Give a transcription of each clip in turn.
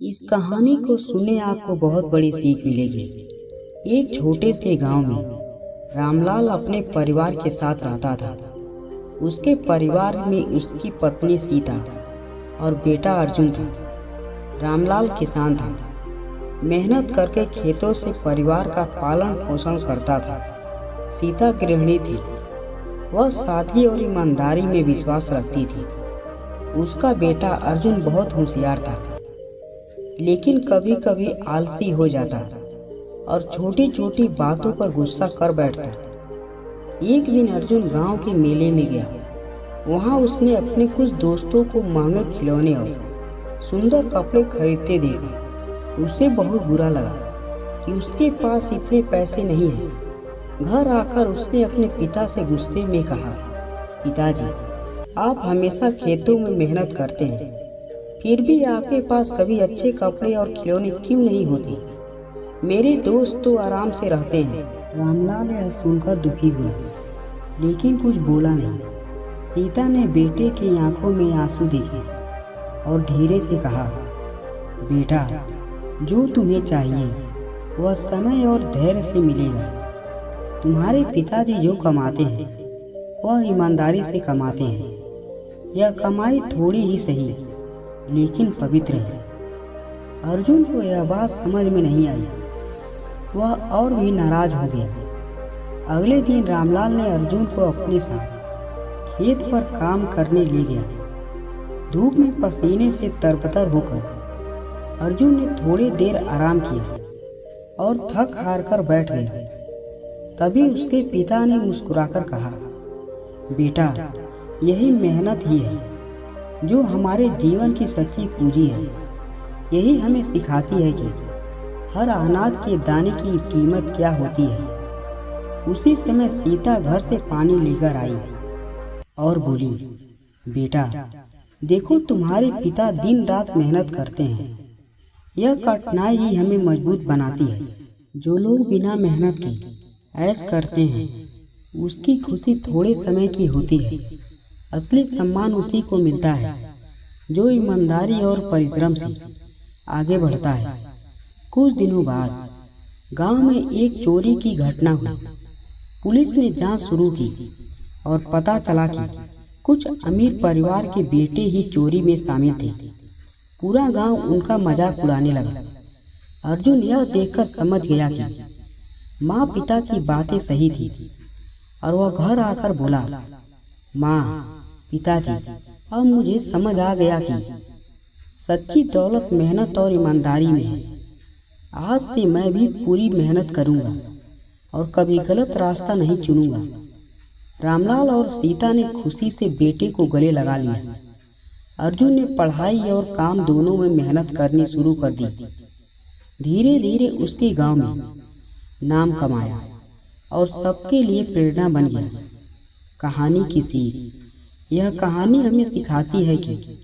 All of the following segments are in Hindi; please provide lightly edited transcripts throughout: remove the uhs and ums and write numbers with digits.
इस कहानी को सुने आपको बहुत बड़ी सीख मिलेगी। एक छोटे से गांव में रामलाल अपने परिवार के साथ रहता था। उसके परिवार में उसकी पत्नी सीता और बेटा अर्जुन था। रामलाल किसान था, मेहनत करके खेतों से परिवार का पालन पोषण करता था। सीता गृहिणी थी, वह सादगी और ईमानदारी में विश्वास रखती थी। उसका बेटा अर्जुन बहुत होशियार था, लेकिन कभी कभी आलसी हो जाता और छोटी छोटी बातों पर गुस्सा कर बैठता। एक दिन अर्जुन गांव के मेले में गया। वहां उसने अपने कुछ दोस्तों को महंगे खिलौने और सुंदर कपड़े खरीदते देखा। उसे बहुत बुरा लगा कि उसके पास इतने पैसे नहीं हैं। घर आकर उसने अपने पिता से गुस्से में कहा, पिताजी, आप हमेशा खेतों में मेहनत करते हैं, फिर भी आपके पास कभी अच्छे कपड़े और खिलौने क्यों नहीं होते? मेरे दोस्त तो आराम से रहते हैं। रामलाल यह सुनकर दुखी हुआ, लेकिन कुछ बोला नहीं। सीता ने बेटे की आंखों में आंसू देखे और धीरे से कहा, बेटा, जो तुम्हें चाहिए वह समय और धैर्य से मिलेगा। तुम्हारे पिताजी जो कमाते हैं वह ईमानदारी से कमाते हैं। यह कमाई थोड़ी ही सही, लेकिन पवित्र है। अर्जुन को यह बात समझ में नहीं आई। वह और भी नाराज हो गया। अगले दिन रामलाल ने अर्जुन को अपने साथ खेत पर काम करने ले गया। धूप में पसीने से तरबतर होकर अर्जुन ने थोड़ी देर आराम किया और थक हार कर बैठ गया। तभी उसके पिता ने मुस्कुराकर कहा, बेटा, यही मेहनत ही है जो हमारे जीवन की सच्ची पूंजी है। यही हमें सिखाती है कि हर अनाज के दाने की कीमत क्या होती है। उसी समय सीता घर से पानी लेकर आई और बोली, बेटा, देखो, तुम्हारे पिता दिन रात मेहनत करते हैं। यह कठिनाई ही हमें मजबूत बनाती है। जो लोग बिना मेहनत के ऐश करते हैं, उसकी खुशी थोड़े समय की होती है। असली सम्मान उसी को मिलता है जो ईमानदारी और परिश्रम से आगे बढ़ता है। कुछ दिनों बाद गांव में एक चोरी की घटना हुई। पुलिस ने जांच शुरू की और पता चला कि कुछ अमीर परिवार के बेटे ही चोरी में शामिल थे। पूरा गांव उनका मजाक उड़ाने लगा। अर्जुन यह देखकर समझ गया कि माँ पिता की बातें सही थी और वह घर आकर बोला, माँ, पिताजी, अब मुझे समझ आ गया कि सच्ची दौलत मेहनत और ईमानदारी में है। आज से मैं भी पूरी मेहनत करूंगा और कभी गलत रास्ता नहीं चुनूंगा। रामलाल और सीता ने खुशी से बेटे को गले लगा लिया। अर्जुन ने पढ़ाई और काम दोनों में मेहनत करनी शुरू कर दी। धीरे धीरे उसके गांव में नाम कमाया और सबके लिए प्रेरणा बन गया। कहानी की सीख, यह कहानी हमें सिखाती है कि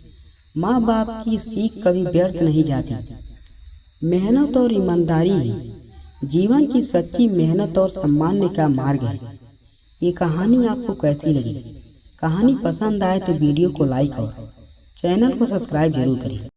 माँ बाप की सीख कभी व्यर्थ नहीं जाती। मेहनत और ईमानदारी ही जीवन की सच्ची मेहनत और सम्मान का मार्ग है। ये कहानी आपको कैसी लगी? कहानी पसंद आए तो वीडियो को लाइक और चैनल को सब्सक्राइब जरूर करें।